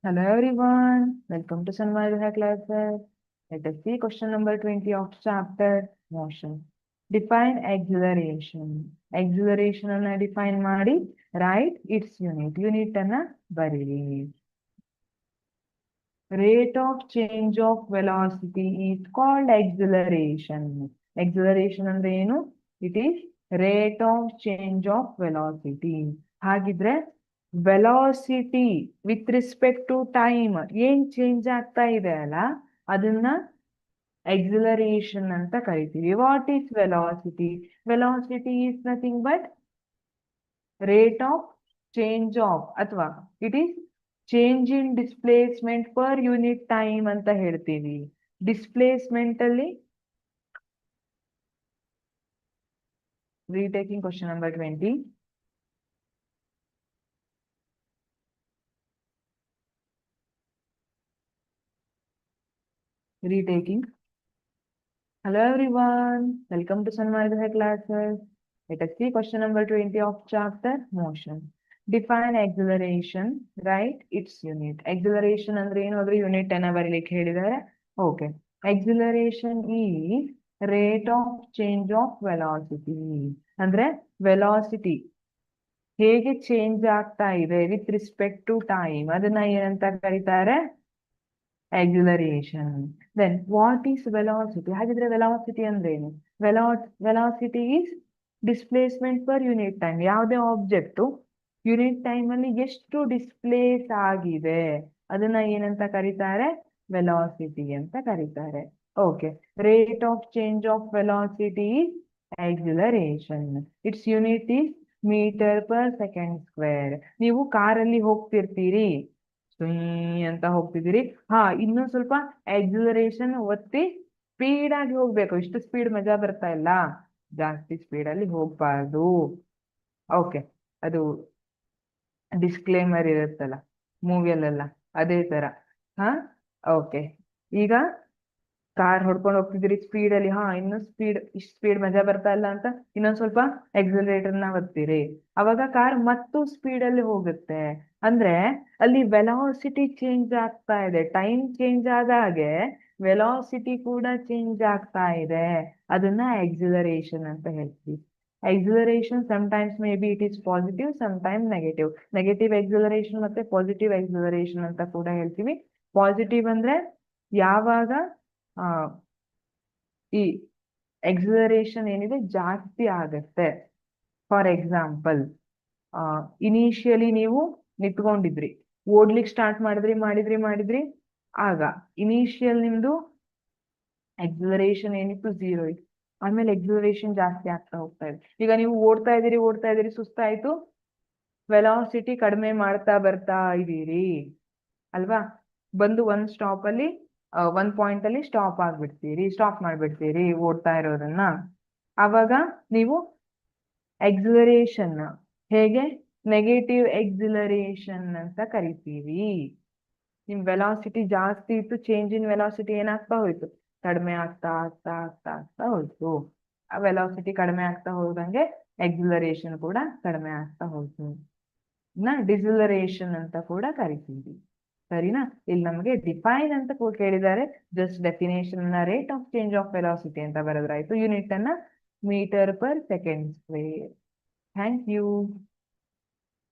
Hello everyone, welcome to Sanmaya classes. Let us see question number 20 of chapter motion. Define acceleration. Acceleration ಅನ್ನ define ಮಾಡಿ, write its unit. Unit ಅನ್ನ ಬರೀರಿ. Rate of change of velocity is called acceleration. Acceleration ಅಂದ್ರೆ ಏನು? It is rate of change of velocity. ಹಾಗಿದ್ರೆ velocity with respect to time ಏನ್ change ಆಗ್ತಾ ಇದೆ ಅಲ್ಲ, ಅದನ್ನ ಎಕ್ಸಿಲರೇಷನ್ ಅಂತ ಕರಿತೀವಿ. What is velocity? Velocity is nothing but rate of change of, ಅಥವಾ it is change in displacement per unit time ಅಂತ ಹೇಳ್ತೀವಿ. ಡಿಸ್ಪ್ಲೇಸ್ಮೆಂಟ್ ಅಲ್ಲಿ retaking question number 20. Retaking. Hello everyone, welcome to Sanmaya classes. Let us see question number 20 of chapter motion. Define acceleration, write its unit. Acceleration ಅಂದ್ರೆ ಏನು? ಅದ್ರ unit ಅನ್ನ ಬರೀಲಿಕ್ಕೆ ಹೇಳಿದ್ದಾರೆ. Okay. Acceleration is rate of change of velocity. ಅಂದ್ರೆ velocity ಹೇಗೆ change ಆಗ್ತಾ ಇದೆ ವಿತ್ ರಿಸ್ಪೆಕ್ಟ್ ಟು ಟೈಮ್, ಅದನ್ನ ಏನಂತ ಕರೀತಾರೆ? acceleration. Then what is velocity? ಹಾಗಿದ್ರೆ ವೆಲಾಸಿಟಿ ಅಂದ್ರೆ ಏನು? Velocity is displacement per unit time. ಯಾವುದೇ ಆಬ್ಜೆಕ್ಟ್ ಯೂನಿಟ್ ಟೈಮ್ ಅಲ್ಲಿ ಎಷ್ಟು ಡಿಸ್ಪ್ಲೇಸ್ ಆಗಿದೆ ಅದನ್ನ ಏನಂತ ಕರೀತಾರೆ? ವೆಲಾಸಿಟಿ ಅಂತ ಕರೀತಾರೆ. Okay. Rate of change of velocity is acceleration. Its unit is metre per second square. ನೀವು ಕಾರಲ್ಲಿ ಹೋಗ್ತಿರ್ತೀರಿ, ಅಂತ ಹೋಗ್ತಿದ್ದೀರಿ. ಇನ್ನೊಂದ್ ಸ್ವಲ್ಪ ಎಕ್ಸಿಲರೇಷನ್ ಒತ್ತಿ ಸ್ಪೀಡ್ ಆಗಿ ಹೋಗ್ಬೇಕು. ಇಷ್ಟು ಸ್ಪೀಡ್ ಮಜಾ ಬರ್ತಾ ಇಲ್ಲ, ಜಾಸ್ತಿ ಸ್ಪೀಡ್ ಅಲ್ಲಿ ಹೋಗ್ಬಾರ್ದು. ಓಕೆ, ಅದು ಡಿಸ್ಕ್ಲೇಮರ್ ಇರುತ್ತಲ್ಲ ಮೂವಿಯಲ್ಲೆಲ್ಲ, ಅದೇ ತರ. ಓಕೆ, ಈಗ ಕಾರ್ ಹೊಡ್ಕೊಂಡು ಹೋಗ್ತಿದ್ದೀರಿ ಸ್ಪೀಡ್ ಅಲ್ಲಿ. ಇನ್ನು ಸ್ಪೀಡ್, ಇಷ್ಟು ಸ್ಪೀಡ್ ಮಜಾ ಬರ್ತಾ ಇಲ್ಲ ಅಂತ ಇನ್ನೊಂದ್ ಸ್ವಲ್ಪ ಎಕ್ಸಿಲರೇಟರ್ ನ ಒತ್ತೀರಿ, ಅವಾಗ ಕಾರ್ ಮತ್ತು ಸ್ಪೀಡ್ ಅಲ್ಲಿ ಹೋಗುತ್ತೆ. ಅಂದ್ರೆ ಅಲ್ಲಿ ವೆಲಾಸಿಟಿ ಚೇಂಜ್ ಆಗ್ತಾ ಇದೆ. ಟೈಮ್ ಚೇಂಜ್ ಆದ ಹಾಗೆ ವೆಲಾಸಿಟಿ ಕೂಡ ಚೇಂಜ್ ಆಗ್ತಾ ಇದೆ. ಅದನ್ನ ಎಕ್ಸಿಲರೇಷನ್ ಅಂತ ಹೇಳ್ತೀವಿ. Acceleration sometimes may be it is positive, sometimes negative. Negative acceleration ಮತ್ತೆ ಪಾಸಿಟಿವ್ ಎಕ್ಸಿಲರೇಷನ್ ಅಂತ ಕೂಡ ಹೇಳ್ತೀವಿ. ಪಾಸಿಟಿವ್ ಅಂದ್ರೆ ಯಾವಾಗ ಈ ಎಕ್ಸಿಲರೇಷನ್ ಏನಿದೆ ಜಾಸ್ತಿ ಆಗತ್ತೆ. ಫಾರ್ ಎಕ್ಸಾಂಪಲ್, ಇನಿಷಿಯಲಿ ನೀವು ನಿಂತ್ಕೊಂಡಿದ್ರಿ, ಓಡ್ಲಿಕ್ಕೆ ಸ್ಟಾರ್ಟ್ ಮಾಡಿದ್ರಿ, ಆಗ ಇನಿಷಿಯಲ್ ನಿಮ್ದು ಎಕ್ಸಿಲರೇಷನ್ ಏನಿತ್ತು 0 ಇತ್ತು. ಆಮೇಲೆ ಎಕ್ಸಿಲರೇಷನ್ ಜಾಸ್ತಿ ಆಗ್ತಾ ಹೋಗ್ತಾ ಇದೆ. ಈಗ ನೀವು ಓಡ್ತಾ ಇದೀರಿ, ಸುಸ್ತಾಯ್ತು, ವೆಲಾಸಿಟಿ ಕಡಿಮೆ ಮಾಡ್ತಾ ಬರ್ತಾ ಇದೀರಿ ಅಲ್ವಾ. ಬಂದು ಒಂದ್ ಪಾಯಿಂಟ್ ಅಲ್ಲಿ ಸ್ಟಾಪ್ ಮಾಡ್ಬಿಡ್ತೀರಿ ಓಡ್ತಾ ಇರೋದನ್ನ. ಅವಾಗ ನೀವು ಎಕ್ಸಿಲರೇಷನ್ ಹೇಗೆ ನೆಗೆಟಿವ್ ಎಕ್ಸಿಲರೇಷನ್ ಅಂತ ಕರಿತೀವಿ. ನಿಮ್ ವೆಲಾಸಿಟಿ ಜಾಸ್ತಿ ಇತ್ತು, ಚೇಂಜ್ ಇನ್ ವೆಲಾಸಿಟಿ ಏನಾಗ್ತಾ ಹೋಯ್ತು? ಕಡಿಮೆ ಆಗ್ತಾ ಆಗ್ತಾ ಆಗ್ತಾ ಆಗ್ತಾ ಹೋಯ್ತು. ಆ ವೆಲಾಸಿಟಿ ಕಡಿಮೆ ಆಗ್ತಾ ಹೋದಂಗೆ ಎಕ್ಸಿಲರೇಷನ್ ಕೂಡ ಕಡಿಮೆ ಆಗ್ತಾ ಹೋಯ್ತು. ಡಿಸಿಲರೇಷನ್ ಅಂತ ಕೂಡ ಕರಿತೀವಿ. ಸರಿನಾ? ಇಲ್ಲಿ ನಮಗೆ ಡಿಫೈನ್ ಅಂತ ಕೇಳಿದ್ದಾರೆ. Just definition rate of change of velocity ಅಂತ ಬರೆದ್ರಾಯ್ತು. ಯೂನಿಟ್ ಅನ್ನ metre per second square. Thank you.